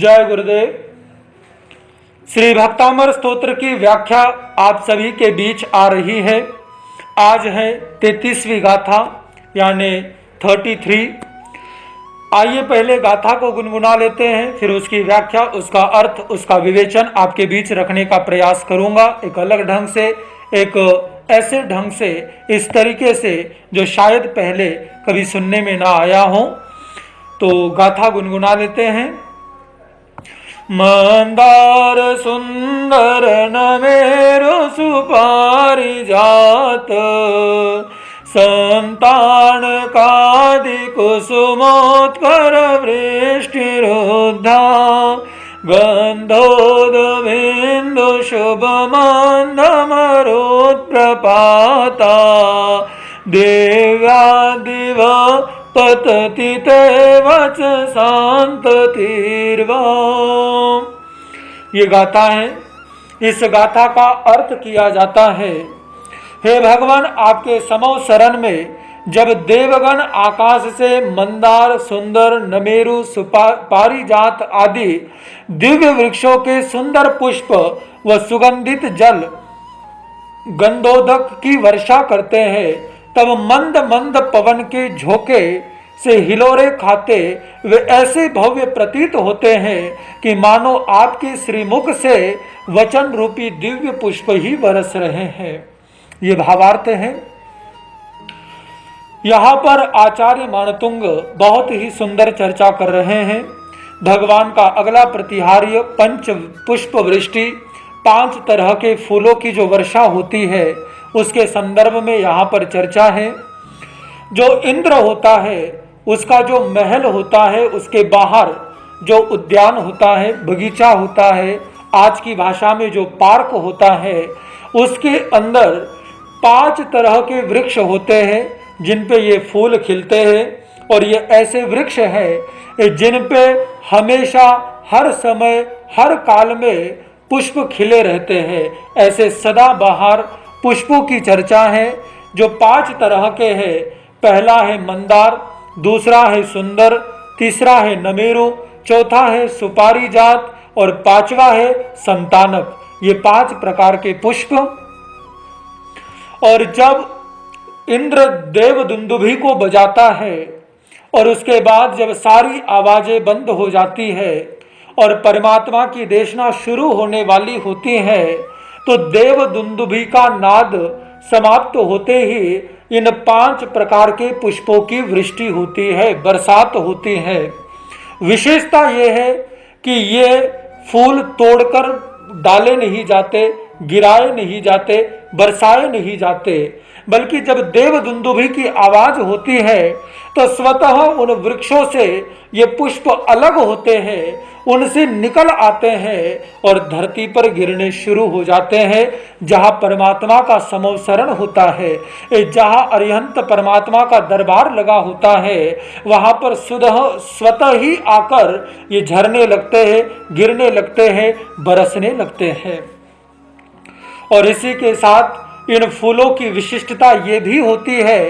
जय गुरुदेव। श्री भक्तामर स्तोत्र की व्याख्या आप सभी के बीच आ रही है। आज है 33वीं गाथा यानी 33। आइए पहले गाथा को गुनगुना लेते हैं, फिर उसकी व्याख्या, उसका अर्थ, उसका विवेचन आपके बीच रखने का प्रयास करूंगा। एक अलग ढंग से, एक ऐसे ढंग से, इस तरीके से जो शायद पहले कभी सुनने में ना आया हो। तो गाथा गुनगुना लेते हैं। मंदार सुंदर नमेरु सुपारिजात, संतान कादि कुसुमोत्कर वृष्टिरुद्धा, गंधोदबिंदु शुभ मंदमरुत्प्रपाता, देव्यादिव पतति ते वच शांततिर्वा। ये गाथा है। इस गाथा का अर्थ किया जाता है, हे भगवान, आपके समो शरण में जब देवगण आकाश से मंदार, सुंदर, नमेरु, पारिजात आदि दिव्य वृक्षों के सुंदर पुष्प व सुगंधित जल गंधोदक की वर्षा करते हैं, तब मंद मंद पवन के झोंके से हिलोरे खाते वे ऐसे भव्य प्रतीत होते हैं कि मानो आपके श्रीमुख से वचन रूपी दिव्य पुष्प ही बरस रहे हैं। ये भावार्थ है। यहाँ पर आचार्य मानतुंग बहुत ही सुंदर चर्चा कर रहे हैं। भगवान का अगला प्रतिहार्य पंच पुष्प वृष्टि, 5 तरह के फूलों की जो वर्षा होती है, उसके संदर्भ में यहाँ पर चर्चा है। जो इंद्र होता है, उसका जो महल होता है, उसके बाहर जो उद्यान होता है, बगीचा होता है, आज की भाषा में जो पार्क होता है, उसके अंदर 5 तरह के वृक्ष होते हैं जिन पे ये फूल खिलते हैं। और ये ऐसे वृक्ष हैं जिन पे हमेशा, हर समय, हर काल में पुष्प खिले रहते हैं। ऐसे सदाबहार पुष्पों की चर्चा है जो 5 तरह के हैं। पहला है मंदार, दूसरा है सुंदर, तीसरा है नमेरु, चौथा है सुपारिजात और 5वां है संतानक। ये 5 प्रकार के पुष्प। और जब इंद्र देव दुंदुभी को बजाता है और उसके बाद जब सारी आवाजें बंद हो जाती है और परमात्मा की देशना शुरू होने वाली होती है, तो देव दुंदुभी का नाद समाप्त होते ही इन 5 प्रकार के पुष्पों की वृष्टि होती है, बरसात होती है। विशेषता यह है कि ये फूल तोड़कर डाले नहीं जाते, गिराए नहीं जाते, बरसाए नहीं जाते, बल्कि जब देव दुंदुभी की आवाज होती है तो स्वतः उन वृक्षों से ये पुष्प अलग होते हैं, उनसे निकल आते हैं और धरती पर गिरने शुरू हो जाते हैं। जहाँ परमात्मा का समवसरण होता है, जहाँ अरिहंत परमात्मा का दरबार लगा होता है, वहाँ पर स्वतः ही आकर ये झरने लगते हैं, गिरने लगते हैं, बरसने लगते हैं। और इसी के साथ इन फूलों की विशिष्टता ये भी होती है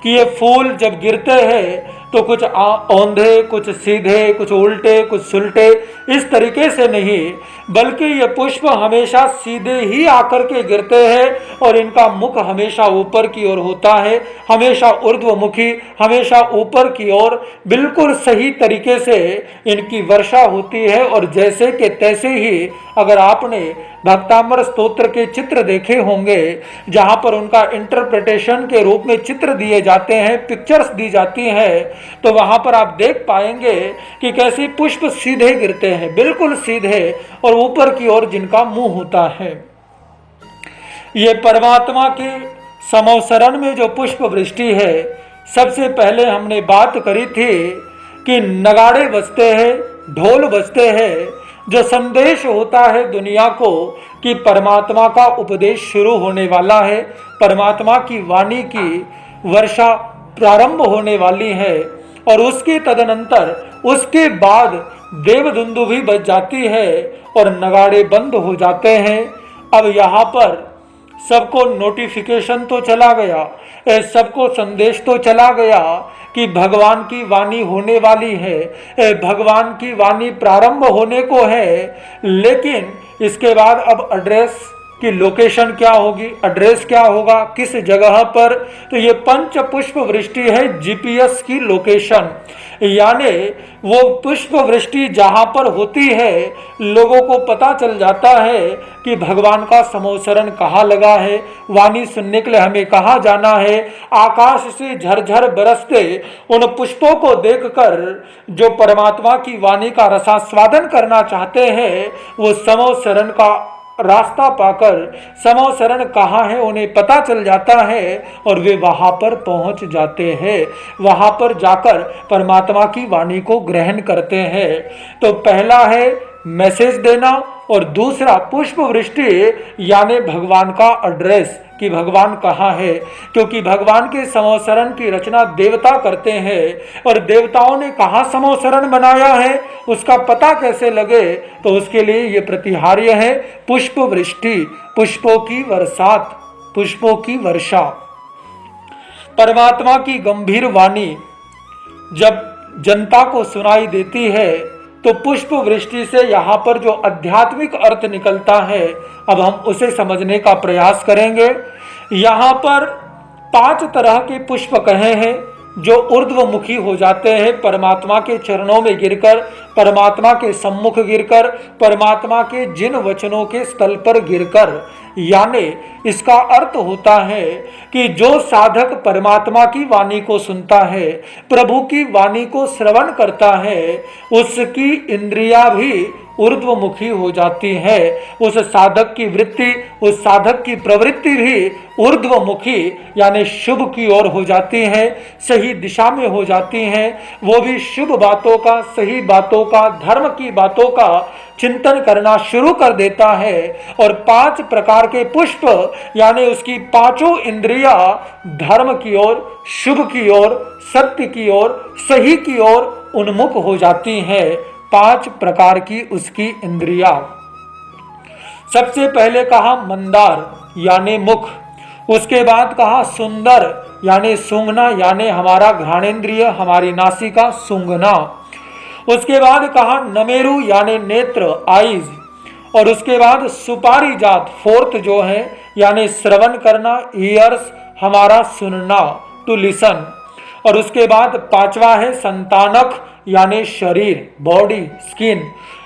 कि ये फूल जब गिरते हैं तो कुछ औंधे, कुछ सीधे, कुछ उल्टे, कुछ सुलटे, इस तरीके से नहीं, बल्कि ये पुष्प हमेशा सीधे ही आकर के गिरते हैं और इनका मुख हमेशा ऊपर की ओर होता है, हमेशा ऊर्ध्वमुखी, हमेशा ऊपर की ओर, बिल्कुल सही तरीके से इनकी वर्षा होती है। और जैसे कि तैसे ही अगर आपने भक्तामर स्तोत्र के चित्र देखे होंगे, जहाँ पर उनका इंटरप्रिटेशन के रूप में चित्र दिए जाते हैं, पिक्चर्स दी जाती हैं, तो वहाँ पर आप देख पाएंगे कि कैसे पुष्प सीधे गिरते हैं, बिल्कुल सीधे, और ऊपर की ओर जिनका मुंह होता है। ये परमात्मा के समवसरण में जो पुष्प वृष्टि है, सबसे पहले हमने बात करी थी कि नगाड़े बजते हैं, ढोल बजते हैं, जो संदेश होता है दुनिया को कि परमात्मा का उपदेश शुरू होने वाला है, परमात्मा की वाणी की वर्षा प्रारंभ होने वाली है। और उसके तदनंतर, उसके बाद देव दुंदुभी बज जाती है और नगाड़े बंद हो जाते हैं। अब यहाँ पर सबको नोटिफिकेशन तो चला गया, सबको संदेश तो चला गया कि भगवान की वाणी होने वाली है, भगवान की वाणी प्रारंभ होने को है, लेकिन इसके बाद अब एड्रेस की लोकेशन क्या होगी, एड्रेस क्या होगा, किस जगह पर, तो ये पंच पुष्प वृष्टि है जीपीएस की लोकेशन। यानी वो पुष्प वृष्टि जहां पर होती है लोगों को पता चल जाता है कि भगवान का समोसरण कहाँ लगा है, वाणी सुनने के लिए हमें कहाँ जाना है। आकाश से झरझर बरसते उन पुष्पों को देखकर जो परमात्मा की वाणी का रसास्वादन करना चाहते हैं वो समोसरण का रास्ता पाकर समोसरण कहाँ है उन्हें पता चल जाता है और वे वहां पर पहुंच जाते हैं, वहां पर जाकर परमात्मा की वाणी को ग्रहण करते हैं। तो पहला है मैसेज देना और दूसरा पुष्प वृष्टि यानी भगवान का एड्रेस कि भगवान कहाँ है, क्योंकि भगवान के समोसरण की रचना देवता करते हैं और देवताओं ने कहाँ समोसरण बनाया है उसका पता कैसे लगे, तो उसके लिए ये प्रतिहार्य है पुष्प वृष्टि, पुष्पों की बरसात, पुष्पों की वर्षा। परमात्मा की गंभीर वाणी जब जनता को सुनाई देती है तो पुष्प वृष्टि से यहाँ पर जो आध्यात्मिक अर्थ निकलता है अब हम उसे समझने का प्रयास करेंगे। यहाँ पर 5 तरह के पुष्प कहे हैं जो ऊर्ध्वमुखी हो जाते हैं परमात्मा के चरणों में गिरकर, परमात्मा के सम्मुख गिरकर, परमात्मा के जिन वचनों के स्थल पर गिरकर। यानी इसका अर्थ होता है कि जो साधक परमात्मा की वाणी को सुनता है, प्रभु की वाणी को श्रवण करता है, उसकी इंद्रियां भी ऊर्ध्वमुखी हो जाती है, उस साधक की वृत्ति, उस साधक की प्रवृत्ति भी ऊर्ध्वमुखी यानी शुभ की ओर हो जाती है, सही दिशा में हो जाती हैं। वो भी शुभ बातों का, सही बातों का, धर्म की बातों का चिंतन करना शुरू कर देता है और 5 प्रकार के पुष्प यानी उसकी 5 इंद्रियां धर्म की ओर, शुभ की ओर, सत्य की ओर, सही की ओर उन्मुख हो जाती हैं। 5 प्रकार की उसकी इंद्रियां। सबसे पहले कहा मंदार यानी मुख, उसके बाद कहा सुंदर यानी सूंघना, यानी हमारा घ्राणेन्द्रिय, हमारी नासिका सूंघना। उसके बाद कहा नमेरु यानी नेत्र, आईज, और उसके बाद सुपारी जात, 4th जो है यानी श्रवण करना, ईयर्स, हमारा सुनना, टू लिसन। और उसके बाद 5वां है संतानक यानी शरीर, बॉडी, स्किन।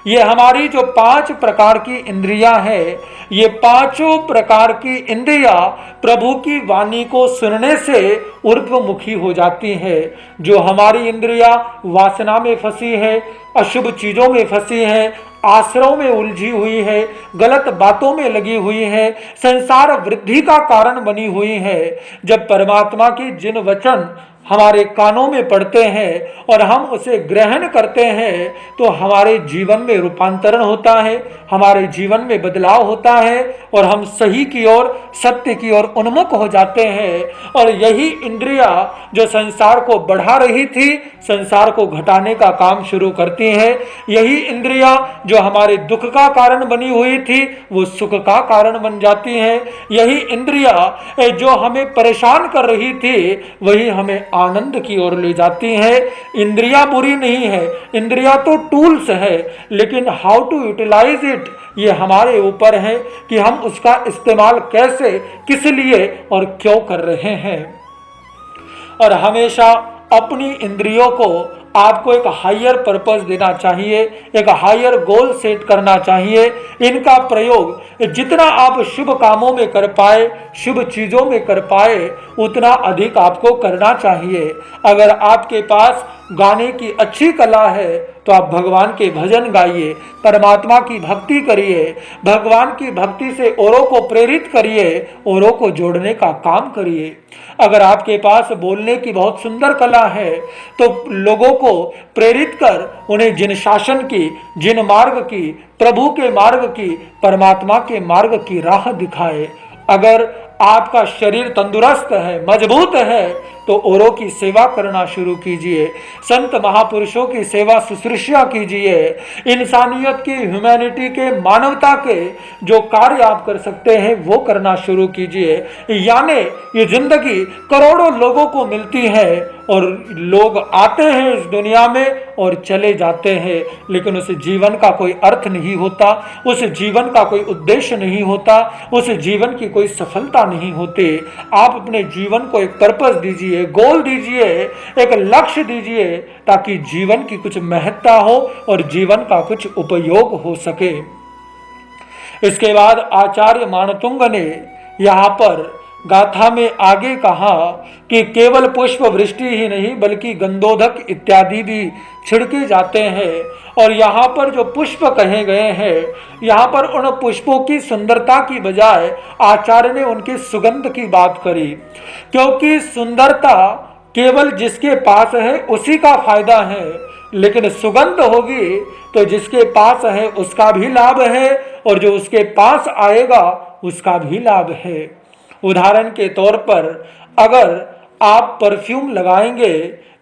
ये हमारी जो 5 प्रकार की इंद्रियां हैं, ये 5 प्रकार की इंद्रियां प्रभु की वाणी को सुनने से ऊर्ध्वमुखी हो जाती है। जो हमारी इंद्रियां वासना में फंसी है, अशुभ चीजों में फंसी है, आश्रयों में उलझी हुई है, गलत बातों में लगी हुई है, संसार वृद्धि का कारण बनी हुई है, जब परमात्मा की जिन वचन हमारे कानों में पड़ते हैं और हम उसे ग्रहण करते हैं तो हमारे जीवन में रूपांतरण होता है, हमारे जीवन में बदलाव होता है और हम सही की ओर, सत्य की ओर उन्मुख हो जाते हैं। और यही इंद्रियां जो संसार को बढ़ा रही थी संसार को घटाने का काम शुरू करती हैं। यही इंद्रियां जो हमारे दुख का कारण बनी हुई थी वो सुख का कारण बन जाती हैं। यही इंद्रियां जो हमें परेशान कर रही थी वही हमें आनंद की ओर ले जाती हैं। इंद्रियां बुरी नहीं है, इंद्रियां तो टूल्स है, लेकिन हाउ टू यूटिलाइज इट ये हमारे ऊपर है कि हम उसका इस्तेमाल कैसे, किस लिए और क्यों कर रहे हैं। और हमेशा अपनी इंद्रियों को आपको एक हायर पर्पस देना चाहिए, एक हायर गोल सेट करना चाहिए। इनका प्रयोग जितना आप शुभ कामों में कर पाए, शुभ चीज़ों में कर पाए, उतना अधिक आपको करना चाहिए। अगर आपके पास गाने की अच्छी कला है तो आप भगवान के भजन गाइए, परमात्मा की भक्ति करिए, भगवान की भक्ति से औरों को प्रेरित करिए, औरों को जोड़ने का काम करिए। अगर आपके पास बोलने की बहुत सुंदर कला है तो लोगों को प्रेरित कर उन्हें जिन शासन की, जिन मार्ग की, प्रभु के मार्ग की, परमात्मा के मार्ग की राह दिखाए। अगर आपका शरीर तंदुरुस्त है, मजबूत है, तो औरों की सेवा करना शुरू कीजिए, संत महापुरुषों की सेवा शुश्रूषा कीजिए, इंसानियत की, ह्यूमैनिटी के, मानवता के जो कार्य आप कर सकते हैं वो करना शुरू कीजिए। यानी ये जिंदगी करोड़ों लोगों को मिलती है और लोग आते हैं इस दुनिया में और चले जाते हैं, लेकिन उस जीवन का कोई अर्थ नहीं होता, उस जीवन का कोई उद्देश्य नहीं होता, उस जीवन की कोई सफलता नहीं होती। आप अपने जीवन को एक पर्पस दीजिए, गोल दीजिए, एक लक्ष्य दीजिए, ताकि जीवन की कुछ महत्ता हो और जीवन का कुछ उपयोग हो सके। इसके बाद आचार्य मानतुंग ने यहाँ पर गाथा में आगे कहा कि केवल पुष्प वृष्टि ही नहीं बल्कि गंधोदक इत्यादि भी छिड़के जाते हैं। और यहाँ पर जो पुष्प कहे गए हैं, यहाँ पर उन पुष्पों की सुंदरता की बजाय आचार्य ने उनकी सुगंध की बात करी, क्योंकि सुंदरता केवल जिसके पास है उसी का फायदा है, लेकिन सुगंध होगी तो जिसके पास है उसका भी लाभ है और जो उसके पास आएगा उसका भी लाभ है। उदाहरण के तौर पर अगर आप परफ्यूम लगाएंगे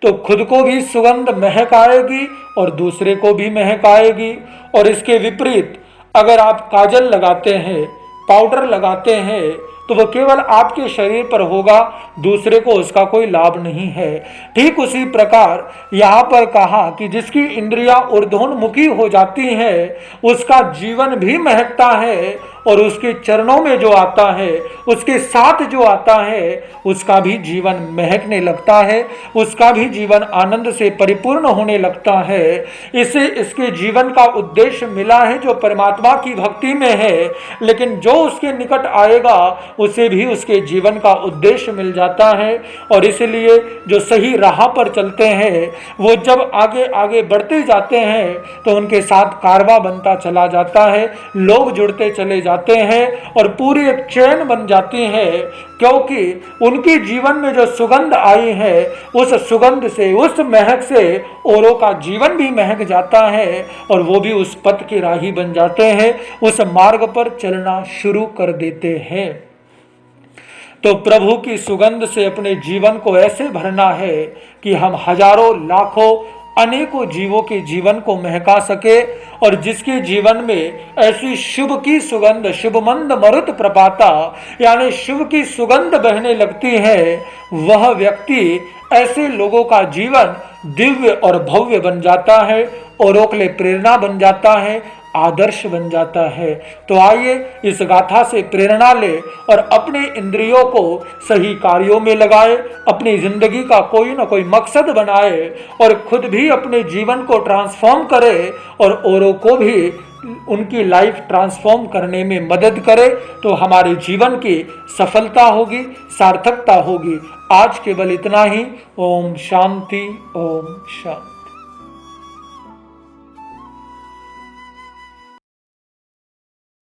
तो खुद को भी सुगंध महक आएगी और दूसरे को भी महक आएगी। और इसके विपरीत अगर आप काजल लगाते हैं, पाउडर लगाते हैं, तो वह केवल आपके शरीर पर होगा, दूसरे को उसका कोई लाभ नहीं है। ठीक उसी प्रकार यहाँ पर कहा कि जिसकी इंद्रियां ऊर्ध्वोन्मुखी हो जाती हैं उसका जीवन भी महकता है और उसके चरणों में जो आता है, उसके साथ जो आता है, उसका भी जीवन महकने लगता है, उसका भी जीवन आनंद से परिपूर्ण होने लगता है। इसे इसके जीवन का उद्देश्य मिला है जो परमात्मा की भक्ति में है, लेकिन जो उसके निकट आएगा उसे भी उसके जीवन का उद्देश्य मिल जाता है। और इसलिए जो सही राह पर चलते हैं वो जब आगे आगे बढ़ते जाते हैं तो उनके साथ कारवां बनता चला जाता है, लोग जुड़ते चले जाते हैं और पूरी एक चेन बन जाती है, क्योंकि उनके जीवन में जो सुगंध आई है उस सुगंध से, उस महक से औरों का जीवन भी महक जाता है और वो भी उस पथ के राही बन जाते हैं, उस मार्ग पर चलना शुरू कर देते हैं। तो प्रभु की सुगंध से अपने जीवन को ऐसे भरना है कि हम हजारों लाखों अनेकों जीवों के जीवन को महका सके। और जिसके जीवन में ऐसी शुभ की सुगंध, शुभमंद मरुत प्रपाता, यानी शुभ की सुगंध बहने लगती है, वह व्यक्ति ऐसे लोगों का जीवन दिव्य और भव्य बन जाता है, औरों के लिए प्रेरणा बन जाता है, आदर्श बन जाता है। तो आइए इस गाथा से प्रेरणा ले और अपने इंद्रियों को सही कार्यों में लगाए, अपनी जिंदगी का कोई ना कोई मकसद बनाए और खुद भी अपने जीवन को ट्रांसफॉर्म करे और औरों को भी उनकी लाइफ ट्रांसफॉर्म करने में मदद करे, तो हमारे जीवन की सफलता होगी, सार्थकता होगी। आज केवल इतना ही। ओम शांति, ओम शांति।